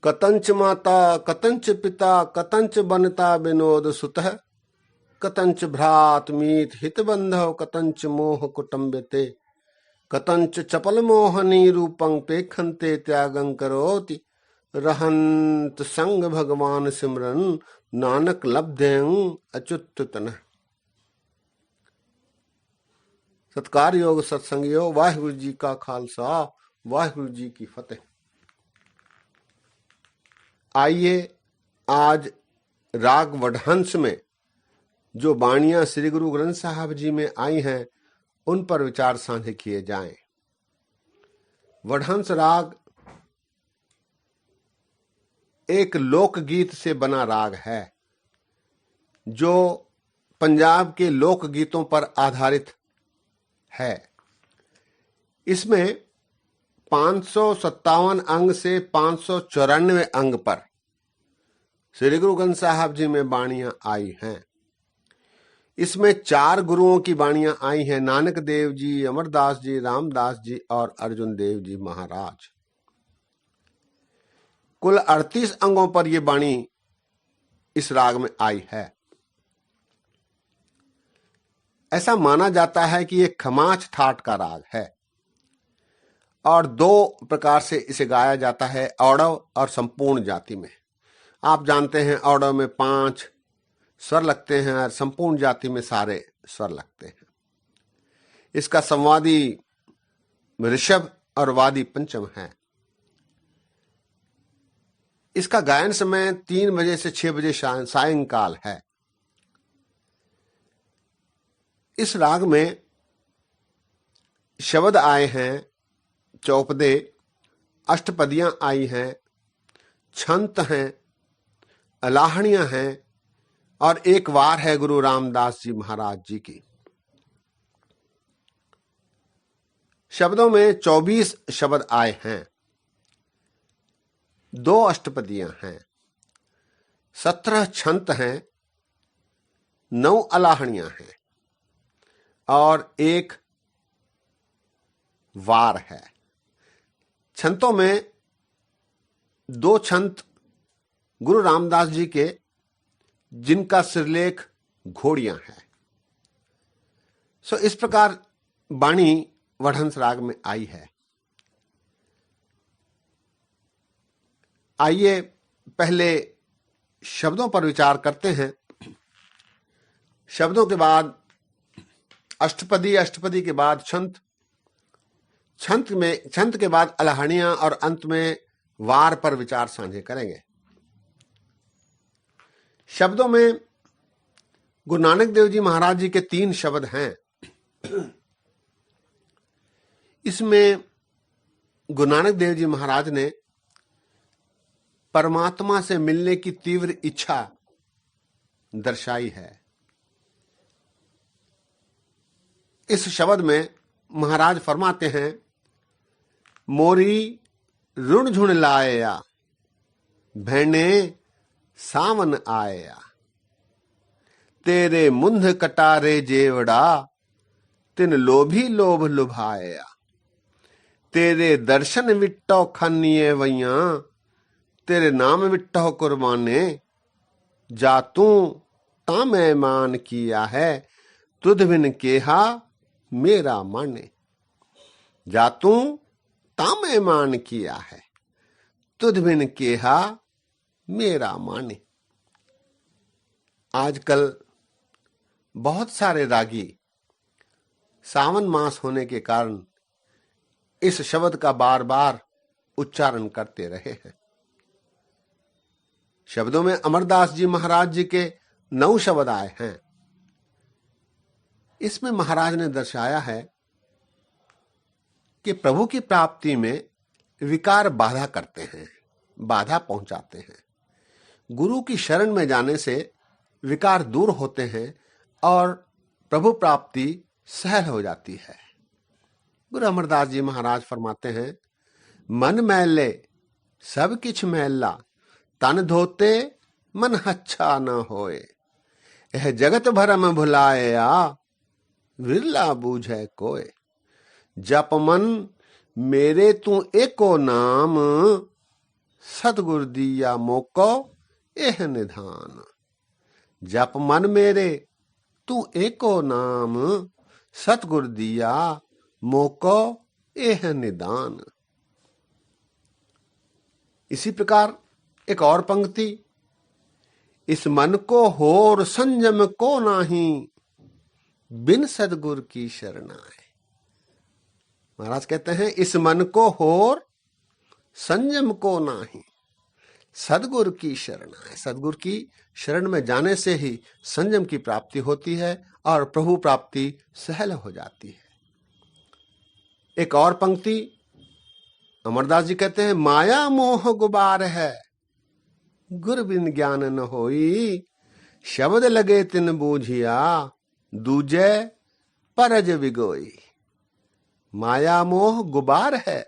कतंच माता कतंच पिता कतंच बनता विनोद सुतः कतंच भ्रात मीत हित बंधव कतंच मोह कुटुंबते कतंच चपल मोहनी रूपं पेखन्ते त्यागं करोति रहंत संग भगवान सिमरन नानक लब्धें अच्युत तन। सत्कार योग सत्संगियो, वाहिगुरु जी का खालसा, वाहिगुरु जी की फतेह। आइए आज राग वडहंस में जो बाणियां श्री गुरु ग्रंथ साहब जी में आई हैं उन पर विचार साझे किए जाएं। वडहंस राग एक लोकगीत से बना राग है जो पंजाब के लोकगीतों पर आधारित है। इसमें 557 अंग से 594 अंग पर श्री गुरु ग्रंथ साहब जी में बाणियां आई हैं। इसमें 4 गुरुओं की बाणियां आई हैं, नानक देव जी, अमरदास जी, रामदास जी और अर्जुन देव जी महाराज। कुल 38 अंगों पर यह बाणी इस राग में आई है। ऐसा माना जाता है कि यह खमाच ठाट का राग है और 2 प्रकार से इसे गाया जाता है, औड़व और संपूर्ण जाति में। आप जानते हैं औड़व में 5 स्वर लगते हैं और संपूर्ण जाति में सारे स्वर लगते हैं। इसका संवादी ऋषभ और वादी पंचम है। इसका गायन समय 3 बजे से 6 बजे सायंकाल है। इस राग में शब्द आए हैं चौपदे, अष्टपदियां आई हैं, छंत हैं, अलाहणियां हैं और एक वार है गुरु रामदास जी महाराज जी की। शब्दों में 24 शब्द आए हैं, 2 अष्टपदियां हैं, 17 छंत हैं, 9 अलाहणियां हैं और 1 वार है। छंतों में 2 छंत गुरु रामदास जी के जिनका सिरलेख घोड़ियां है। इस प्रकार बाणी वडहंस राग में आई है। आइए पहले शब्दों पर विचार करते हैं। शब्दों के बाद अष्टपदी, अष्टपदी के बाद छंत, छंत के बाद अलाहणियां और अंत में वार पर विचार साझे करेंगे। शब्दों में गुरु नानक देव जी महाराज जी के 3 शब्द हैं। इसमें गुरु नानक देव जी महाराज ने परमात्मा से मिलने की तीव्र इच्छा दर्शाई है। इस शब्द में महाराज फरमाते हैं, मोरी रुण झुण लाया भैने सावन आया, तेरे मुंध कटारे जेवड़ा तिन लोभी लोभ लुभाया, तेरे दर्शन विट्टो खन्निए वैया तेरे नाम विट्टो कुर्बाने, जा तू ता मैं मान किया है तुध बिन केहा मेरा माने, जा तू ता मैं मान किया है तुध बिन केहा मेरा माने। आजकल बहुत सारे रागी सावन मास होने के कारण इस शब्द का बार बार उच्चारण करते रहे हैं। शब्दों में अमरदास जी महाराज जी के 9 शब्द आए हैं। इसमें महाराज ने दर्शाया है कि प्रभु की प्राप्ति में विकार बाधा करते हैं, बाधा पहुंचाते हैं। गुरु की शरण में जाने से विकार दूर होते हैं और प्रभु प्राप्ति सहल हो जाती है। गुरु अमरदास जी महाराज फरमाते हैं, मन मैले सब किछ मैला, तन धोते मन अच्छा न होए, यह जगत भरम भुलाया विरला बूझे कोय, जप मन मेरे तू एको नाम, सतगुर दिया मोको एह निधान। जप मन मेरे तू एको नाम, सतगुर दिया मोको एह निदान। इसी प्रकार एक और पंक्ति, इस मन को होर संयम को नाही, बिन सदगुर की शरण आए। महाराज कहते हैं इस मन को होर संयम को नाही, सदगुर की शरण आए। सदगुर की शरण में जाने से ही संयम की प्राप्ति होती है और प्रभु प्राप्ति सहल हो जाती है। एक और पंक्ति अमरदास जी कहते हैं, माया मोह गुबार है, गुर बिन ज्ञान न होई, शब्द लगे तिन बूझिया, दूजे परज विगोई। माया मोह गुबार है,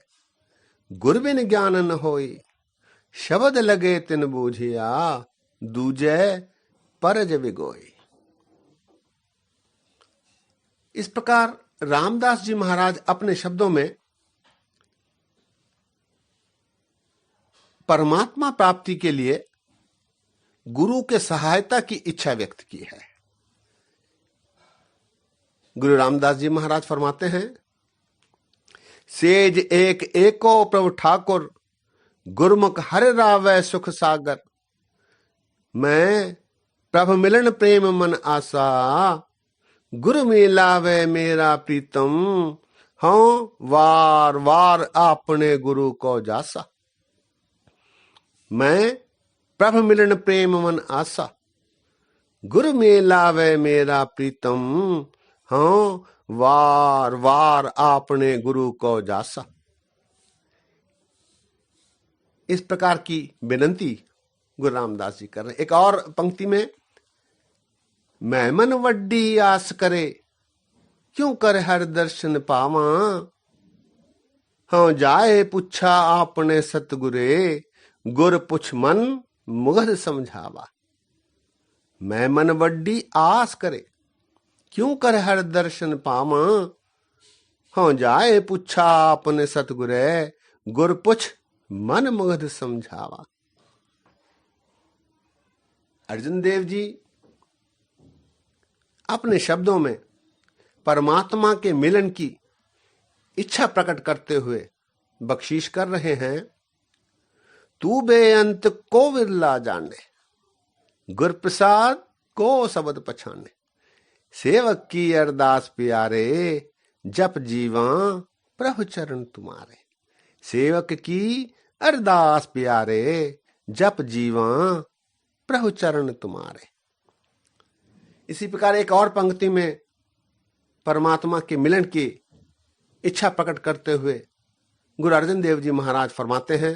गुर बिन ज्ञान न होई, शब्द लगे तिन बूझिया, दूजे परज विगोई। इस प्रकार रामदास जी महाराज अपने शब्दों में परमात्मा प्राप्ति के लिए गुरु के सहायता की इच्छा व्यक्त की है। गुरु रामदास जी महाराज फरमाते हैं, सेज एक एको प्रभु ठाकुर, गुरमुख हर रावै सुख सागर। मैं प्रभु मिलन प्रेम मन आसा, गुरु मिलावे मेरा प्रीतम, हाँ वार वार आपने गुरु को जासा। मैं प्रभु मिलन प्रेम मन आसा, गुरु मिलावे मेरा प्रीतम, हाँ वार वार आपने गुरु को जासा। इस प्रकार की विनंती गुरु रामदास जी कर रहे हैं। एक और पंक्ति में, मैं मन वड्डी आस करे, क्यों कर हर दर्शन पावा, हाँ जाए पुछा आपने सतगुरे, गुर पुछ मन मुग्ध समझावा। मैं मन वड्डी आस करे, क्यों कर हर दर्शन पावा, हाँ जाए पुछा आपने सतगुरे, गुर पुछ मन मुग्ध समझावा। अर्जुन देव जी अपने शब्दों में परमात्मा के मिलन की इच्छा प्रकट करते हुए बख्शीश कर रहे हैं। तू बेअंत को विरला जाने, गुर प्रसाद को सबद पछाने। सेवक की अरदास प्यारे, जप जीवा प्रभु चरण तुम्हारे। सेवक की अरदास प्यारे, जप जीवा प्रभु चरण तुम्हारे। इसी प्रकार एक और पंक्ति में परमात्मा के मिलन की इच्छा प्रकट करते हुए गुरु अर्जन देव जी महाराज फरमाते हैं,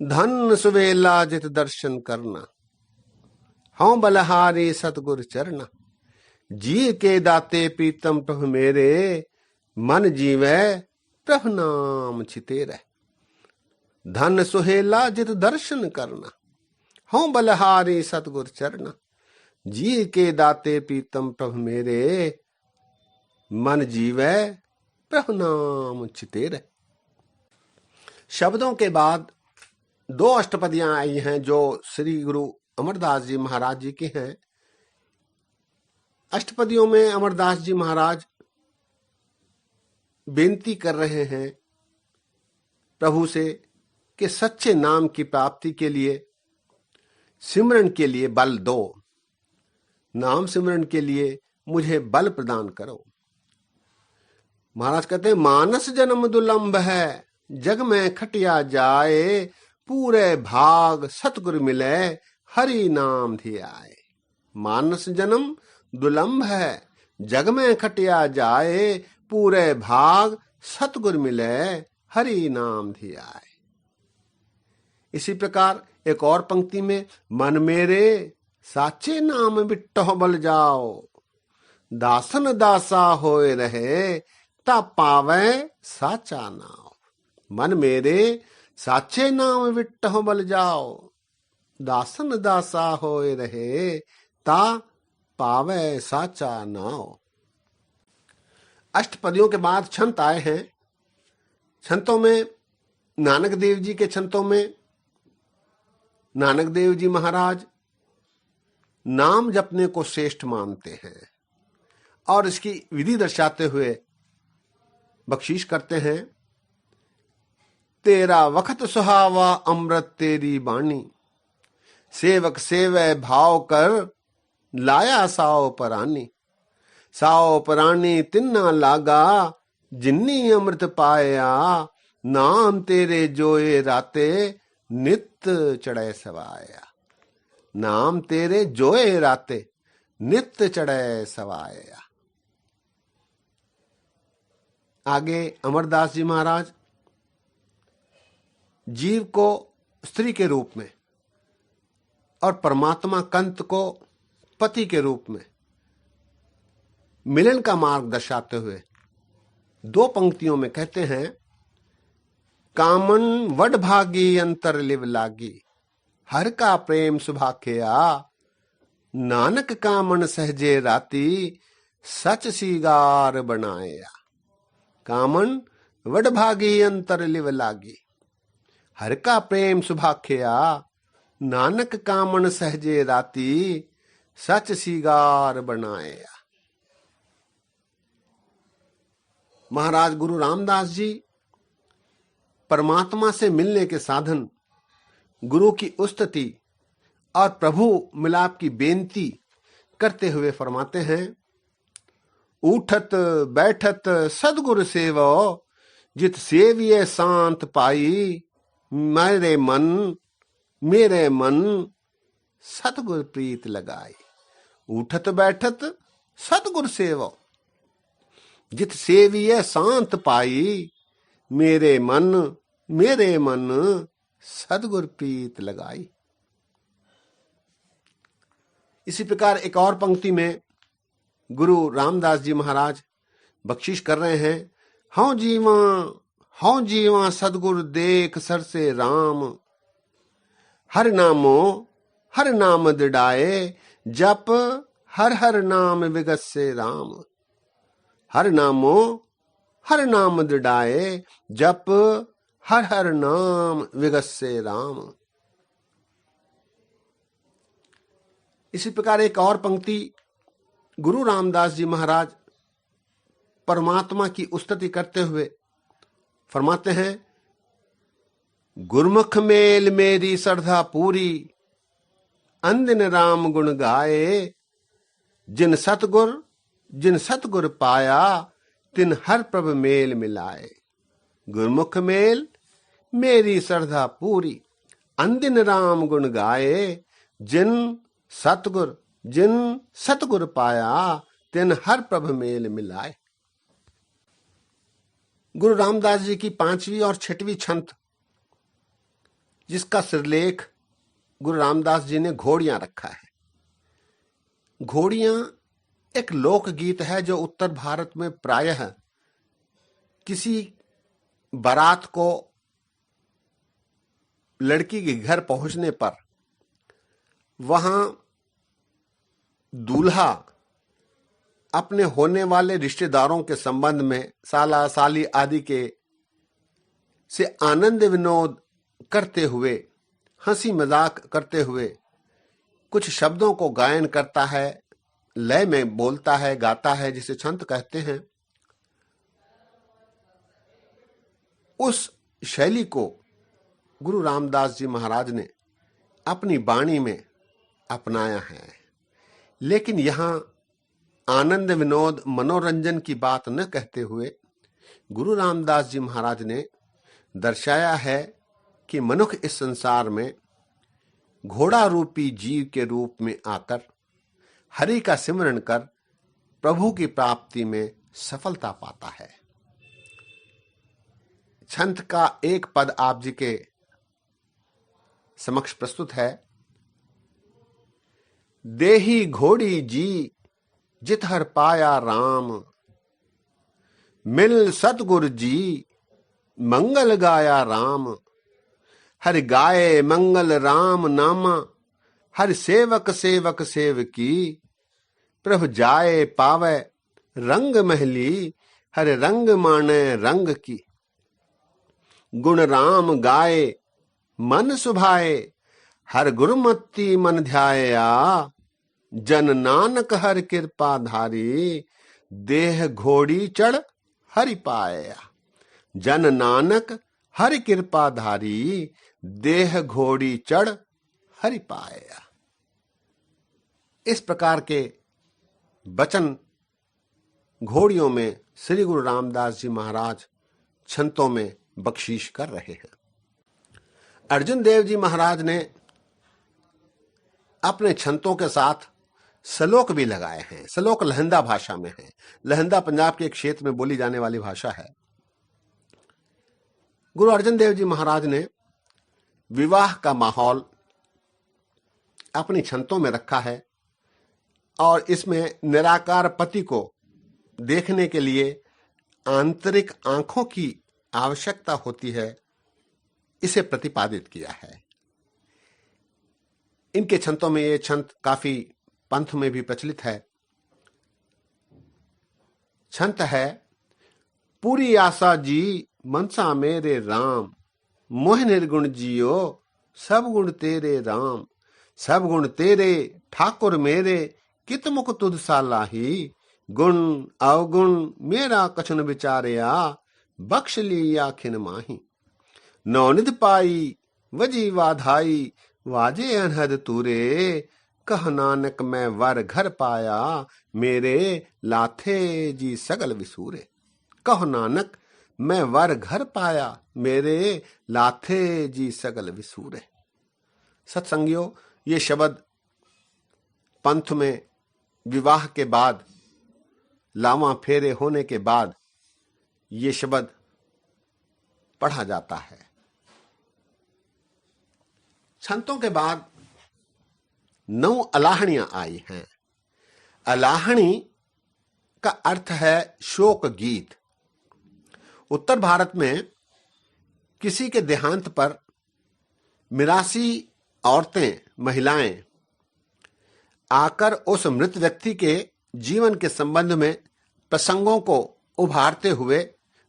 धन सुवेला जित दर्शन करना, हूं बलहारी सतगुर चरना। जी के दाते प्रीतम प्रभु मेरे, मन जीवे प्रभु नाम चितेरे। धन सुहेला जित दर्शन करना, हूं बलहारी सतगुर चरना। जी के दाते प्रीतम प्रभु मेरे, मन जीवे प्रभु नाम चितेरे। शब्दों के बाद दो अष्टपदियां आई हैं जो श्री गुरु अमरदास जी महाराज जी की हैं। अष्टपदियों में अमरदास जी महाराज बेनती कर रहे हैं प्रभु से कि सच्चे नाम की प्राप्ति के लिए, सिमरन के लिए बल दो। नाम सिमरन के लिए मुझे बल प्रदान करो। महाराज कहते हैं, मानस जन्म दुलंभ है, जग में खटिया जाए। पूरे भाग सतगुरु मिले, हरि नाम धियाए। मानस जन्म दुलंभ है, जग में खटिया जाए। पूरे भाग सतगुरु मिले, हरि नाम धियाए। इसी प्रकार एक और पंक्ति में, मन मेरे साचे नाम बिट्टो बल जाओ। दासन दासा होए रहे, ता पावे साचा नाम। मन मेरे साचे नाम बिट्टो बल जाओ। दासन दासा होए रहे, ता पावे साचा नाम। अष्टपदियों के बाद छंत आए हैं। छंतों में नानक देव जी के छंतों में नानक देव जी महाराज नाम जपने को श्रेष्ठ मानते हैं और इसकी विधि दर्शाते हुए बख्शीश करते हैं। तेरा वक्त सुहावा अमृत तेरी बाणी, सेवक सेवै भाव कर लाया साओ परानी। साओ परानी तिन्ना लागा, जिन्नी अमृत पाया। नाम तेरे जोए राते, नित चढ़े सवाया। नाम तेरे जोए राते, नित चढ़े सवाया। आगे अमरदास जी महाराज जीव को स्त्री के रूप में और परमात्मा कंत को पति के रूप में मिलन का मार्ग दर्शाते हुए दो पंक्तियों में कहते हैं, कामन वड भागी अंतर लिव लागी, हर का प्रेम सुभाख्या। नानक कामन सहजे राती, सच सीगार बनाया। कामन वड भागी अंतर लिव लागी, हर का प्रेम सुभाख्या। नानक कामन सहजे राती, सच सीगार बनाया। महाराज गुरु रामदास जी परमात्मा से मिलने के साधन गुरु की उस्तति और प्रभु मिलाप की बेनती करते हुए फरमाते हैं, उठत बैठत सदगुरु सेवो, जित सेविये शांत पाई। मेरे मन सतगुर प्रीत लगाई। उठत बैठत सतगुर सेवो, जित सेविये शांत पाई। मेरे मन सतगुर प्रीत लगाई। इसी प्रकार एक और पंक्ति में गुरु रामदास जी महाराज बख्शीश कर रहे हैं, हौ जीवा सदगुर देख सर से राम। हर नाम दिड़ाए, जप हर हर नाम विगत से राम। हर नाम दिड़ाए, जप हर हर नाम विगत से राम। इसी प्रकार एक और पंक्ति गुरु रामदास जी महाराज परमात्मा की उस्तति करते हुए फरमाते हैं, गुरमुख मेल मेरी श्रद्धा पूरी, अंदिन राम गुण गाए। जिन सतगुर पाया, तिन हर प्रभ मेल मिलाए। गुरमुख मेल मेरी श्रद्धा पूरी, अंदिन राम गुण गाए। जिन सतगुर पाया, तिन हर प्रभ मेल मिलाए। गुरु रामदास जी की 5वीं और 6वीं छंत, जिसका सिरलेख गुरु रामदास जी ने घोड़ियां रखा है। घोड़ियां एक लोकगीत है जो उत्तर भारत में प्रायः किसी बारात को लड़की के घर पहुंचने पर वहां दूल्हा अपने होने वाले रिश्तेदारों के संबंध में साला साली आदि के से आनंद विनोद करते हुए, हंसी मजाक करते हुए कुछ शब्दों को गायन करता है, लय में बोलता है, गाता है, जिसे छंत कहते हैं। उस शैली को गुरु रामदास जी महाराज ने अपनी वाणी में अपनाया है। लेकिन यहां आनंद विनोद मनोरंजन की बात न कहते हुए गुरु रामदास जी महाराज ने दर्शाया है कि मनुष्य इस संसार में घोड़ा रूपी जीव के रूप में आकर हरि का सिमरन कर प्रभु की प्राप्ति में सफलता पाता है। छंत का एक पद आप जी के समक्ष प्रस्तुत है। देही घोड़ी जी जित हर पाया राम, मिल सतगुरु जी मंगल गाया राम। हर गाये मंगल राम नामा, हर सेवक सेवक सेवकी। प्रभु जाए पावे रंग महली, हर रंग माने रंग की। गुण राम गाए मन सुभाए, हर गुरुमति मन ध्याया, जन नानक हर कृपा धारी, देह घोड़ी चढ़ हरि पाया। जन नानक हरि कृपा धारी, देह घोड़ी चढ़ हरि पाया। इस प्रकार के वचन घोड़ियों में श्री गुरु रामदास जी महाराज छंतों में बख्शीश कर रहे हैं। अर्जुन देव जी महाराज ने अपने छंतों के साथ श्लोक भी लगाए हैं। श्लोक लहंदा भाषा में है। लहंदा पंजाब के एक क्षेत्र में बोली जाने वाली भाषा है। गुरु अर्जुन देव जी महाराज ने विवाह का माहौल अपनी छंतों में रखा है और इसमें निराकार पति को देखने के लिए आंतरिक आंखों की आवश्यकता होती है, इसे प्रतिपादित किया है। इनके छंतों में ये छंत काफी पंथ में भी प्रचलित है। छंत है, पूरी आशा जी मनसा मेरे राम, मोह निर्गुण जियो सब गुण तेरे राम। सब गुण तेरे ठाकुर मेरे, कित मुख तुध सा लाही। गुण अवगुण मेरा कछुन विचारया, बख्श लिया खिन माही। नौनिध पाई वजी वाधाई, वाजे अनहद तूरे। कह नानक मैं वर घर पाया, मेरे लाथे जी सगल विसूरे। कह नानक मैं वर घर पाया, मेरे लाथे जी सगल विसूरे। सत्संगियों, ये शब्द पंथ में विवाह के बाद, लावा फेरे होने के बाद ये शब्द पढ़ा जाता है। छंतों के बाद 9 अलाहणियां आई हैं। अलाहणी का अर्थ है शोक गीत। उत्तर भारत में किसी के देहांत पर मिरासी औरतें, महिलाएं आकर उस मृत व्यक्ति के जीवन के संबंध में प्रसंगों को उभारते हुए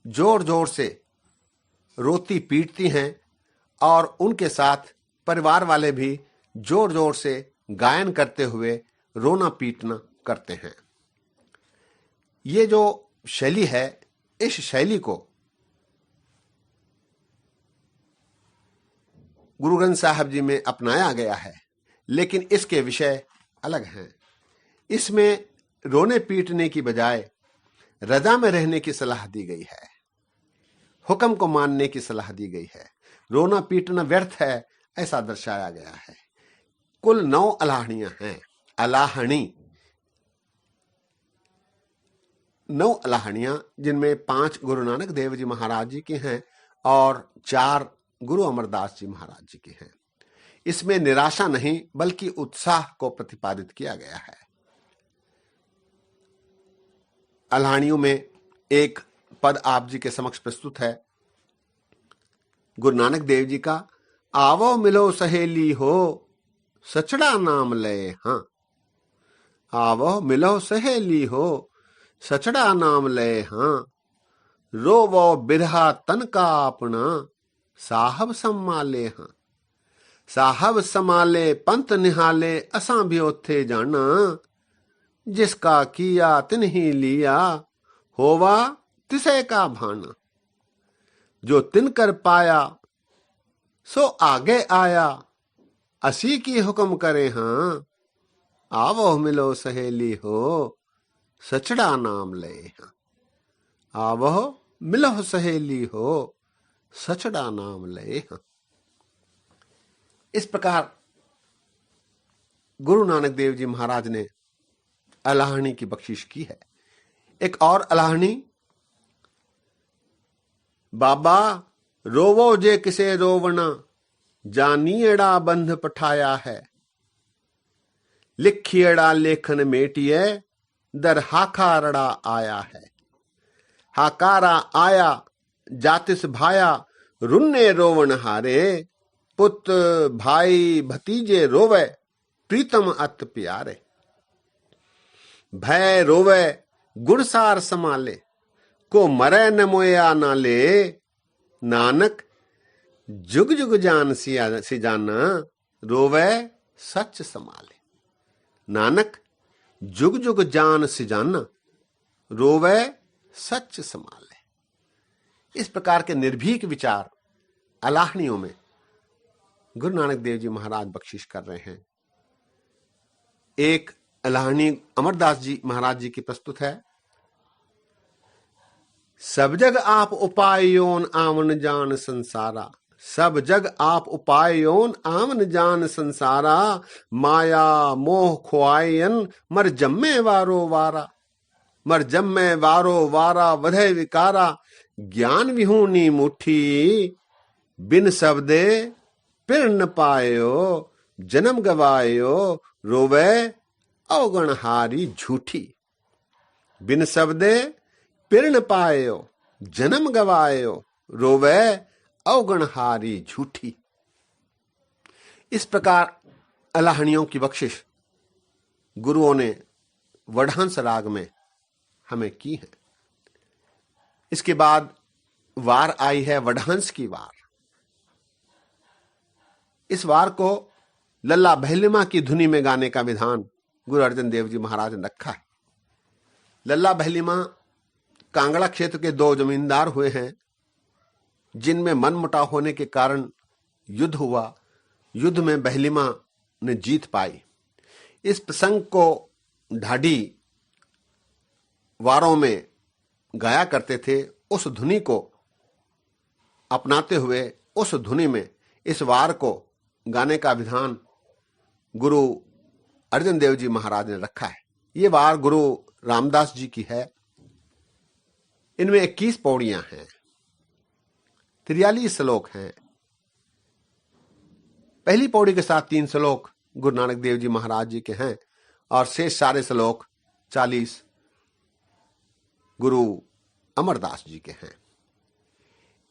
जोर जोर से रोती पीटती हैं और उनके साथ परिवार वाले भी जोर जोर से गायन करते हुए रोना पीटना करते हैं। ये जो शैली है, इस शैली को गुरु ग्रंथ साहब जी में अपनाया गया है, लेकिन इसके विषय अलग हैं। इसमें रोने पीटने की बजाय रजा में रहने की सलाह दी गई है, हुक्म को मानने की सलाह दी गई है। रोना पीटना व्यर्थ है, ऐसा दर्शाया गया है। कुल 9 अलाहणियां हैं। अलाहणी 9 अलाहणियां, जिनमें 5 गुरु नानक देव जी महाराज जी की हैं और 4 गुरु अमरदास जी महाराज जी की हैं। इसमें निराशा नहीं बल्कि उत्साह को प्रतिपादित किया गया है। अलाहणियों में एक पद आप जी के समक्ष प्रस्तुत है, गुरु नानक देव जी का। आवो मिलो सहेली हो, सचड़ा नाम ले हाँ। आवो मिलो सहेली हो, सचड़ा नाम ले हाँ। रोवो बिरहा तन का अपना, साहब संभाले हाँ। साहब संभाले पंत निहाले, असां भी ओथे जाना। जिसका किया तिन्ही लिया, होवा तिसे का भाना। जो तिन कर पाया सो आगे आया, असी की हुक्म करे हाँ। आवो मिलो सहेली हो, सचड़ा नाम ले हाँ। आवो मिलो सहेली हो, सचड़ा नाम ले हाँ। इस प्रकार गुरु नानक देव जी महाराज ने अलाहणी की बख्शिश की है। एक और अलाहणी, बाबा रोवो जे किसे रोवना, जानिएड़ा बंध पठाया है। लिखिएड़ा लेखन मेटिए, दर हाकारड़ा आया है। हाकारा आया जातिस भाया, रुन्ने रोवन हारे। पुत भाई भतीजे रोवे, प्रीतम अत प्यारे। भय रोवे गुणसार समाले, को मरे न मोया ना ले। नानक जुग जुग जान सी जाना, रोवे सच समाले। नानक जुग जुग जान सिजाना, रोवे सच समाले। इस प्रकार के निर्भीक विचार अलाहणियों में गुरु नानक देव जी महाराज बख्शिश कर रहे हैं। एक अलाहणी अमरदास जी महाराज जी की प्रस्तुत है। सब जग आप उपाय योन आवन जान संसारा, सब जग आप उपाय योन आवन जान संसारा, माया मोह खुआयन मर जम्मे वारो वारा, मर जम्मे वारो वारा वधे विकारा, ज्ञान विहूनी मुठी बिन शब्दे पिर न पायो, जन्म गवायो रोवे अवगणहारी झूठी। बिन शब्दे पिर न पायो, जन्म गवायो रोवे अवगणहारी झूठी। इस प्रकार अलाहणियों की बख्शिश गुरुओं ने वडहंस राग में हमें की है। इसके बाद वार आई है वडहंस की वार। इस वार को लल्ला बहलिमा की धुनी में गाने का विधान गुरु अर्जन देव जी महाराज ने रखा है। लल्ला बहलिमा कांगड़ा क्षेत्र के दो जमींदार हुए हैं, जिनमें मनमुटाव होने के कारण युद्ध हुआ। युद्ध में बहलिमा ने जीत पाई। इस प्रसंग को ढाडी वारों में गाया करते थे। उस धुनी को अपनाते हुए उस धुनी में इस वार को गाने का विधान गुरु अर्जन देव जी महाराज ने रखा है। ये वार गुरु रामदास जी की है। इनमें 21 पौड़ियां हैं, 43 श्लोक हैं। पहली पौड़ी के साथ 3 श्लोक गुरु नानक देव जी महाराज जी के हैं और शेष सारे श्लोक 40 गुरु अमरदास जी के हैं।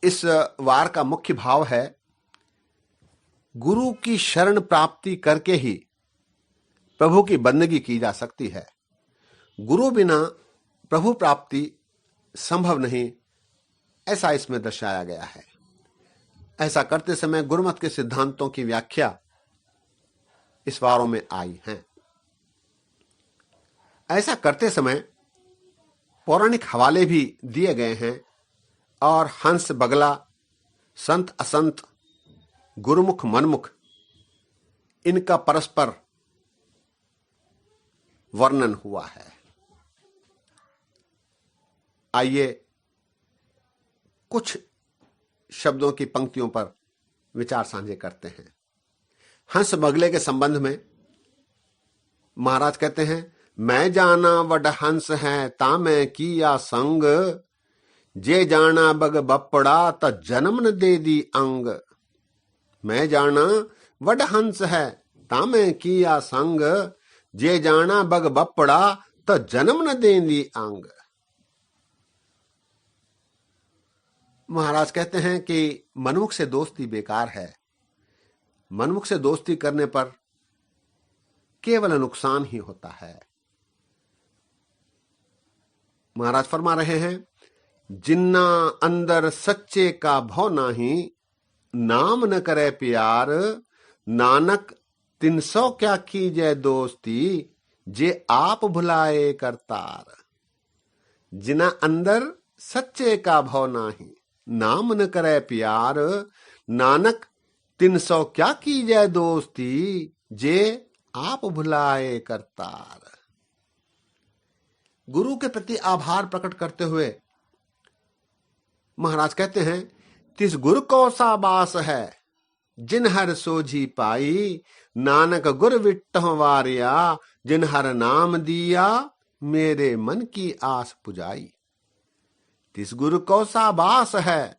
इस वार का मुख्य भाव है, गुरु की शरण प्राप्ति करके ही प्रभु की बंदगी की जा सकती है। गुरु बिना प्रभु प्राप्ति संभव नहीं, ऐसा इसमें दर्शाया गया है। ऐसा करते समय गुरुमत के सिद्धांतों की व्याख्या इस वारों में आई है। ऐसा करते समय पौराणिक हवाले भी दिए गए हैं और हंस बगला, संत असंत, गुरुमुख मनमुख, इनका परस्पर वर्णन हुआ है। आइए कुछ शब्दों की पंक्तियों पर विचार साझे करते हैं। हंस बगले के संबंध में महाराज कहते हैं, मैं जाना वड हंस है तामै किया संग, जे जाना बग बपड़ा त जन्म न दे दी अंग। मैं जाना वड हंस है तामै किया संग, जे जाना बग बपड़ा त जन्म न दे दी अंग। महाराज कहते हैं कि मनुख से दोस्ती बेकार है। मनुख से दोस्ती करने पर केवल नुकसान ही होता है। महाराज फरमा रहे हैं, जिन्ना अंदर सच्चे का भव नाही, नाम न करे प्यार, नानक 300 क्या कीजे दोस्ती, जे आप भुलाए करतार। जिना अंदर सच्चे का भव नाही, नाम न करे प्यार, नानक 300 क्या कीजे दोस्ती, जे आप भुलाए करतार। गुरु के प्रति आभार प्रकट करते हुए महाराज कहते हैं, तिस गुरु को सा बास है, जिन हर सोझी पाई, नानक गुर विट्टह वारिया, जिन हर नाम दिया, मेरे मन की आस पुजाई। तिस गुरु को सा बास है,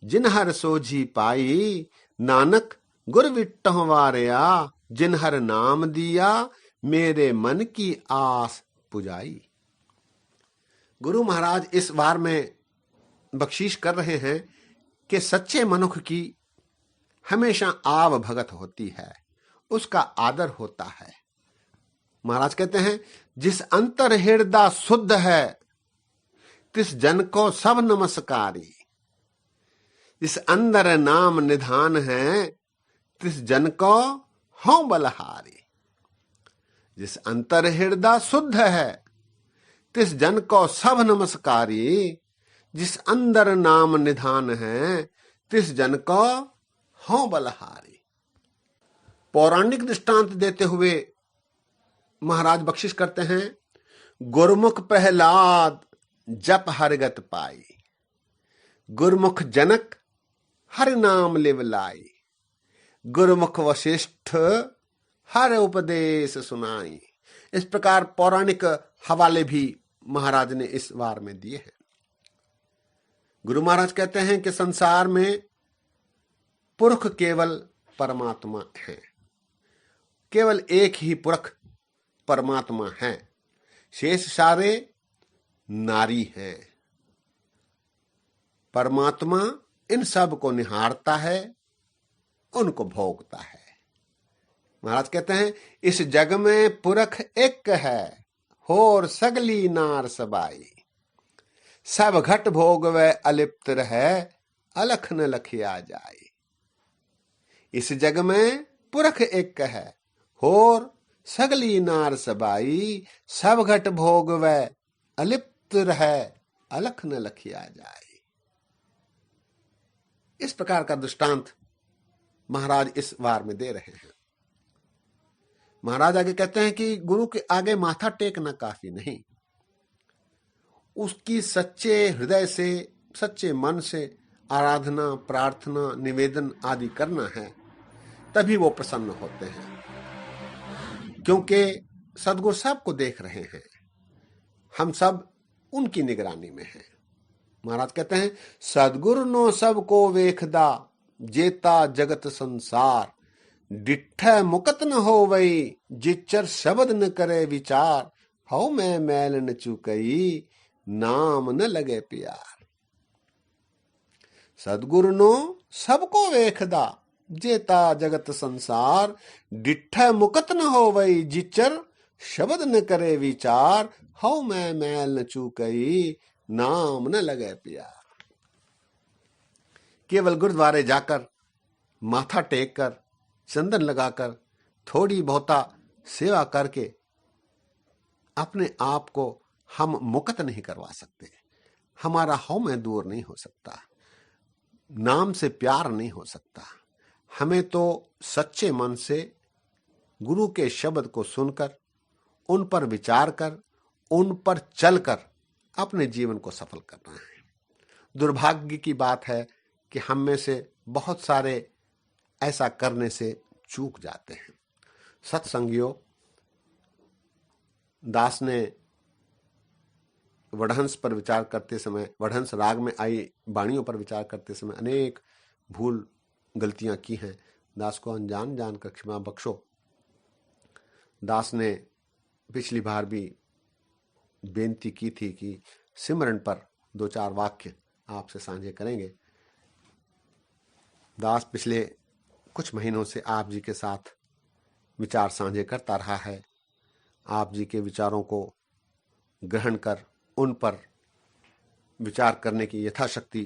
जिन हर सोझी पाई, नानक गुर विट्टह वारिया, जिन हर नाम दिया, मेरे मन की आस पुजाई। गुरु महाराज इस वार में बख्शीश कर रहे हैं कि सच्चे मनुष्य की हमेशा आव भगत होती है, उसका आदर होता है। महाराज कहते हैं, जिस अंतर हृदय शुद्ध है, तिस जन को सब नमस्कारी। जिस अंदर नाम निधान है, तिस जन को हूं बलहारी। जिस अंतर हृदय शुद्ध है तिस जन को सब नमस्कारी। जिस अंदर नाम निधान है तिस जन को हूं बलहारी। पौराणिक दृष्टांत देते हुए महाराज बख्शिश करते हैं, गुरमुख प्रहलाद जप हरगत पाई। गुरमुख जनक हर नाम लिव लाई। गुरमुख वशिष्ठ हर उपदेश सुनाई। इस प्रकार पौराणिक हवाले भी महाराज ने इस वार में दिए हैं। गुरु महाराज कहते हैं कि संसार में पुरख केवल परमात्मा है। केवल एक ही पुरख परमात्मा है, शेष सारे नारी हैं। परमात्मा इन सब को निहारता है, उनको भोगता है। महाराज कहते हैं, इस जग में पुरख एक है, होर सगली नार सबाई। सब घट भोग व अलिप्त रहे, अलख न लखिया जाए। इस जग में पुरख एक है, होर सगली नार सबाई। सब घट भोग व अलिप्त रहे, अलख न लखिया जाए। इस प्रकार का दृष्टांत महाराज इस वार में दे रहे हैं। महाराज आगे कहते हैं कि गुरु के आगे माथा टेकना काफी नहीं, उसकी सच्चे हृदय से, सच्चे मन से आराधना, प्रार्थना, निवेदन आदि करना है, तभी वो प्रसन्न होते हैं। क्योंकि सदगुरु सबको देख रहे हैं, हम सब उनकी निगरानी में हैं। महाराज कहते हैं, सदगुरु नो सबको वेखदा, जेता जगत संसार। डिठै मुकत न होवई, जिच्चर शब्द न करे विचार। हौ मैं मैल न चुकई, नाम न लगे प्यार। सदगुरु नो सबको वेखदा, जेता जगत संसार। डिठै मुकत न होवई, जिच्चर शब्द न करे विचार। हौ मैं मैल न चुकई, नाम न लगे प्यार। केवल गुरुद्वारे जाकर, माथा टेक कर, चंदन लगाकर, थोड़ी बहुता सेवा करके अपने आप को हम मुक्त नहीं करवा सकते। हमारा हौं दूर नहीं हो सकता, नाम से प्यार नहीं हो सकता। हमें तो सच्चे मन से गुरु के शब्द को सुनकर, उन पर विचार कर, उन पर चलकर अपने जीवन को सफल करना है। दुर्भाग्य की बात है कि हम में से बहुत सारे ऐसा करने से चूक जाते हैं। सत्संगियों, दास ने वडहंस पर विचार करते समय, वडहंस राग में आई वाणियों पर विचार करते समय अनेक भूल गलतियां की हैं। दास को अनजान जानकर क्षमा बख्शो। दास ने पिछली बार भी बेनती की थी कि सिमरन पर 2-4 वाक्य आपसे साझे करेंगे। दास पिछले कुछ महीनों से आप जी के साथ विचार साझे करता रहा है। आप जी के विचारों को ग्रहण कर उन पर विचार करने की यथाशक्ति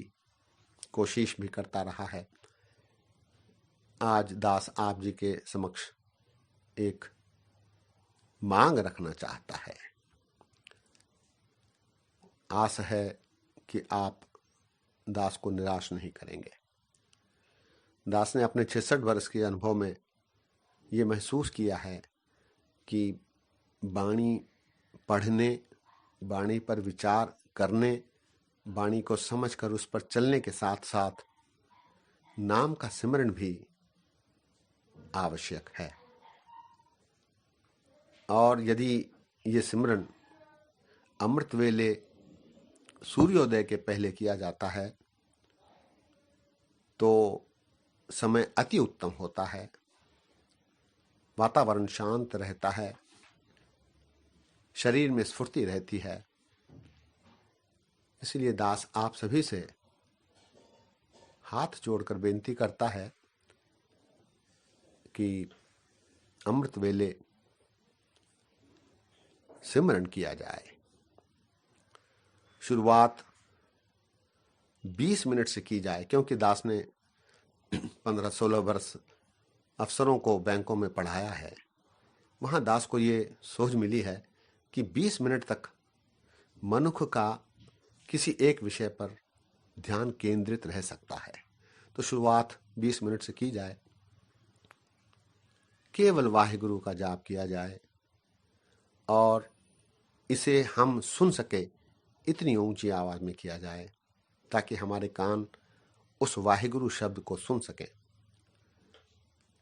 कोशिश भी करता रहा है। आज दास आप जी के समक्ष एक मांग रखना चाहता है। आस है कि आप दास को निराश नहीं करेंगे। दास ने अपने 66 वर्ष के अनुभव में ये महसूस किया है कि वाणी पढ़ने, वाणी पर विचार करने, वाणी को समझकर उस पर चलने के साथ साथ नाम का सिमरन भी आवश्यक है। और यदि ये सिमरन अमृत वेले सूर्योदय के पहले किया जाता है तो समय अति उत्तम होता है, वातावरण शांत रहता है, शरीर में स्फूर्ति रहती है। इसलिए दास आप सभी से हाथ जोड़कर बेनती करता है कि अमृत वेले सिमरन किया जाए। शुरुआत 20 मिनट से की जाए, क्योंकि दास ने 15-16 वर्ष अफसरों को बैंकों में पढ़ाया है, वहां दास को ये सोच मिली है कि 20 मिनट तक मनुष्य का किसी एक विषय पर ध्यान केंद्रित रह सकता है। तो शुरुआत 20 मिनट से की जाए, केवल वाहिगुरु का जाप किया जाए और इसे हम सुन सके इतनी ऊंची आवाज में किया जाए ताकि हमारे कान उस वाहिगुरु शब्द को सुन सकें।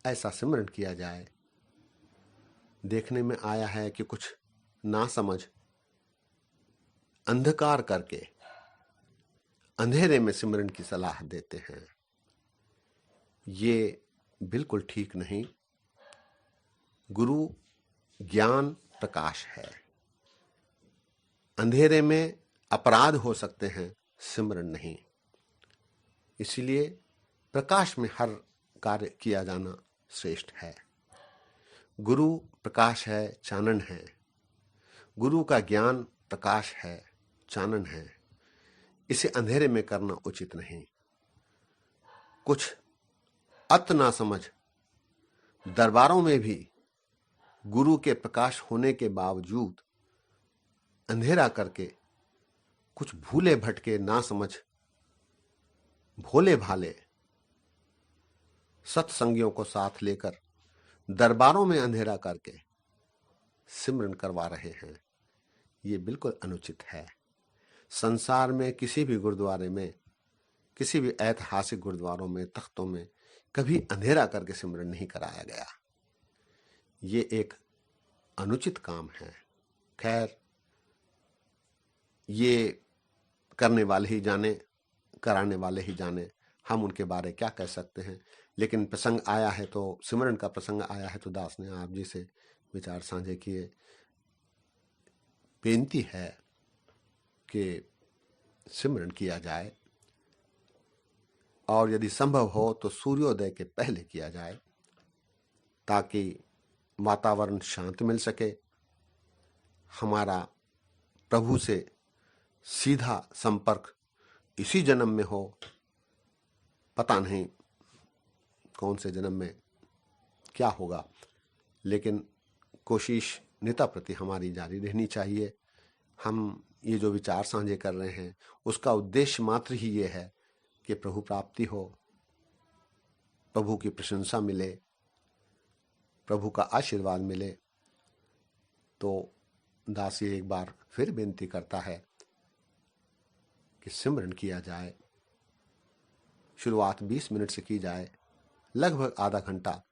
ऐसा सिमरन किया जाए। देखने में आया है कि कुछ नासमझ अंधकार करके अंधेरे में सिमरन की सलाह देते हैं। ये बिल्कुल ठीक नहीं। गुरु ज्ञान प्रकाश है। अंधेरे में अपराध हो सकते हैं, सिमरन नहीं। इसलिए प्रकाश में हर कार्य किया जाना श्रेष्ठ है। गुरु प्रकाश है, चानन है। गुरु का ज्ञान प्रकाश है, चानन है। इसे अंधेरे में करना उचित नहीं। कुछ अत ना समझ दरबारों में भी गुरु के प्रकाश होने के बावजूद अंधेरा करके कुछ भूले भटके ना समझ भोले भाले सत्संगियों को साथ लेकर दरबारों में अंधेरा करके सिमरन करवा रहे हैं। ये बिल्कुल अनुचित है। संसार में किसी भी गुरुद्वारे में, किसी भी ऐतिहासिक गुरुद्वारों में, तख्तों में कभी अंधेरा करके सिमरन नहीं कराया गया। ये एक अनुचित काम है। खैर, ये करने वाले ही जाने, कराने वाले ही जाने, हम उनके बारे क्या कह सकते हैं। लेकिन प्रसंग आया है तो, सिमरन का प्रसंग आया है तो दास ने आप जी से विचार साझे किए। बेनती है कि सिमरन किया जाए और यदि संभव हो तो सूर्योदय के पहले किया जाए ताकि वातावरण शांत मिल सके, हमारा प्रभु से सीधा संपर्क इसी जन्म में हो। पता नहीं कौन से जन्म में क्या होगा, लेकिन कोशिश निता प्रति हमारी जारी रहनी चाहिए। हम ये जो विचार साझे कर रहे हैं उसका उद्देश्य मात्र ही ये है कि प्रभु प्राप्ति हो, प्रभु की प्रशंसा मिले, प्रभु का आशीर्वाद मिले। तो दास ये एक बार फिर बेनती करता है कि सिमरन किया जाए। शुरुआत 20 मिनट से की जाए, लगभग आधा घंटा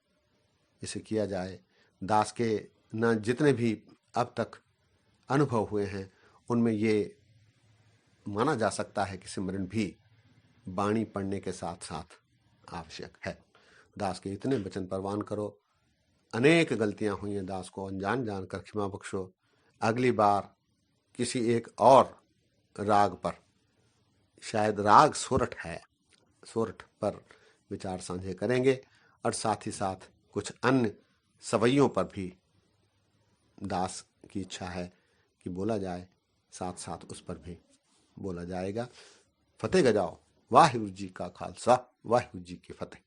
इसे किया जाए। दास के न जितने भी अब तक अनुभव हुए हैं उनमें ये माना जा सकता है कि सिमरन भी बाणी पढ़ने के साथ साथ आवश्यक है। दास के इतने वचन परवान करो। अनेक गलतियां हुई हैं, दास को अनजान जानकर क्षमा बख्शो। अगली बार किसी एक और राग पर, शायद राग सोरठ है, सोरठ पर विचार साझे करेंगे और साथ ही साथ कुछ अन्य सवैयों पर भी दास की इच्छा है कि बोला जाए, साथ साथ उस पर भी बोला जाएगा। फतेह गजाओ। वाहिगुरु जी का खालसा, वाहिगुरु जी की फतेह।